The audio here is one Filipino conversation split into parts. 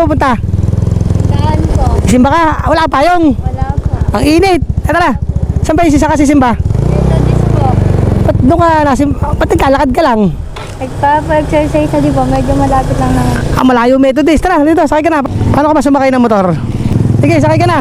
pupunta? Saan po? Simba ka? Wala ka payong? Wala po. Ang init. Tara. Saan ba yung sisaka si Simba? Methodist po. Ba't doon ka ba't nagkalakad ka lang? Nagpapa-exercise na di po. Medyo malapit lang naman. Malayo Methodist. Tara, dito, sakay ka na. Paano ka ba sumakay ng motor? Sige, sakay ka na.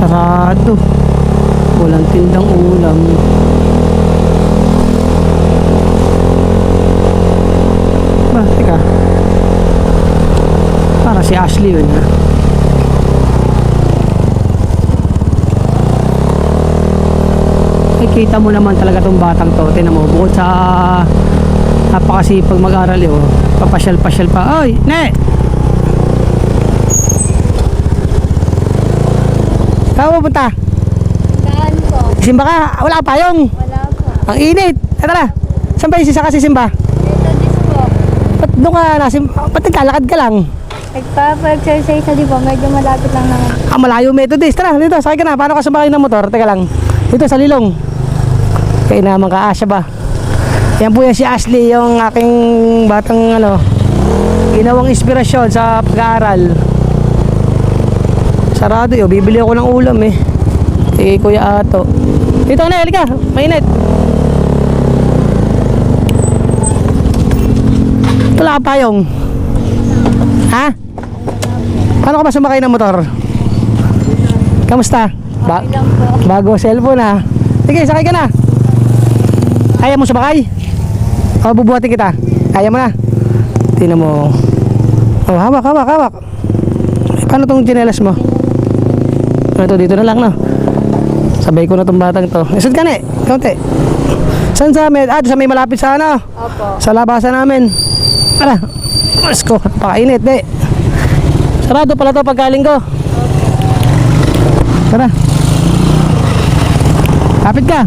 Sarado. Walang tindang ulam. Ba, teka. Para si Ashley yun, ha? Kita mo naman talaga tong batang to. Tingnan mo, bukod sa napakasipag mag-aral yun, papasyal-pasyal pa. Oy, ne! Saan pupunta? Saan po? Simba ka? Wala ka payong? Wala po. Ang init. Tara. Saan ba yung sisaka si Simba? Methodist po. Ba't doon ka ba't nagkalakad ka lang? Nagpapa-exercise na di po. Medyo malapit lang naman. Malayo Methodist. Tara, dito, sakay ka na. Paano ka sumakay ng motor? Teka lang. Dito sa Lilong. Kaya naman ka, Asya ba? Yan po yan si Ashley, yung aking batang ginawang inspirasyon sa pag-aaral. Sarado yun, bibili ako ng ulam eh. Kay Kuya Ato. Dito na, halika, mainit. Wala ka payong. Ha? Paano ka ba sumakay ng motor? Kamusta? Okay lang po. Bago cellphone ha. Sige, sakay ka na. Kaya mo sumakay? O, bubuhatin kita. Kaya mo na. Tingnan mo. Oh, hawak. Paano tong tsinelas mo? Ito, dito na lang, no? Sabay ko na tong batang to. Isod ka na eh. Kaunti. Saan sa amin? Sa may malapit sa Opo. sa labasan namin. Tara. Mas ko. Pakainit, eh. Sarado pala to pagkaling ko. Tara. Kapit ka.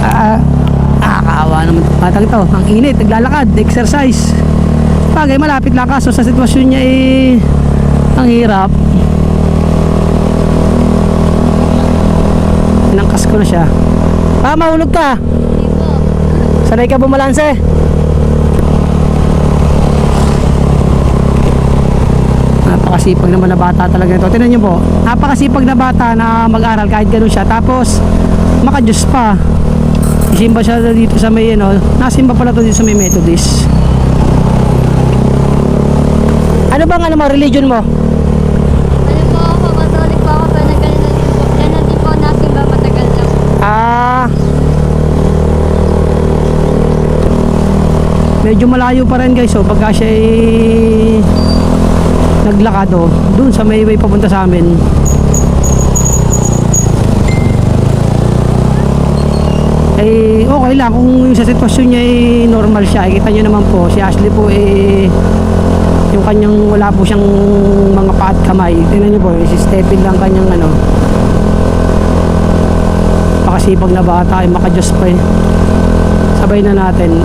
Nakakaawa naman batang to. Ang init, naglalakad, exercise. Bagay, malapit lang kaso sa sitwasyon niya ang hirap. Inangkas ko na siya. Mahulog ka. Hindi po. Sanay ka bumalanse. Napakasipag naman na bata talaga ito. Tingnan nyo po, napakasipag na bata na mag-aral kahit ganun siya. Tapos makajus pa. Isimba siya dito sa may nasimba pala to dito sa may Methodist. Ano bang religion mo? Ano po ako? Katolik po ako. Pero ganun din po nasimba matagal lang. Medyo malayo pa rin guys. So pagka siya naglakad dun sa may way papunta sa amin. Okay lang kung yung sa sitwasyon niya normal siya. Kita nyo naman po si Ashley po yung kanyang wala po siyang mga paa at kamay. Tingnan nyo po si Stephen lang kanyang pakasipag na bata makajos pa sabay na natin.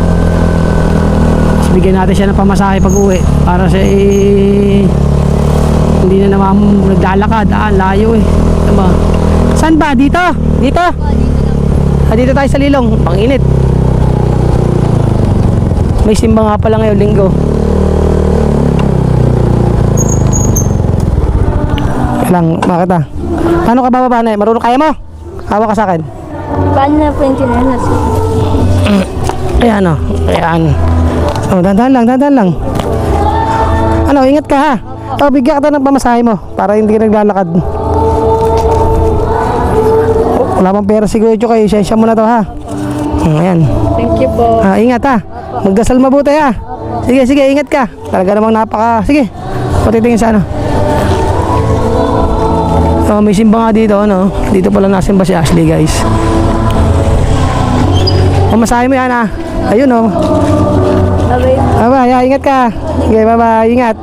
Bigyan natin siya ng pamasahe pag uwi para siya hindi na naman naglalakad. Layo diba? Saan ba? Dito? Dito? Dito tayo sa Lilong. Panginit. May simba nga pala ngayon linggo. Lang, bakit paano ka bababa na? Marunong kaya mo? Hawak ka sa akin. Paano na po yung chinelas? Ayan ayan. Dandan lang. Ingat ka ha. Bigyan ka ng pamasahe mo para hindi ka naglalakad. Wala pang pera si Kuya kayo. Sensya mo na to ha. Ayan. Thank you po. Ingat ha. Magdasal mabuti ha. Sige, ingat ka. Talaga namang sige. Patitingin sa Oh, may simba nga dito, ano? Dito pala nasimba si Ashley, guys. Pamasahe mo yan, ah. Ayun, oh. Bye-bye. Bye-bye, ingat ka. Okay, bye-bye, ingat.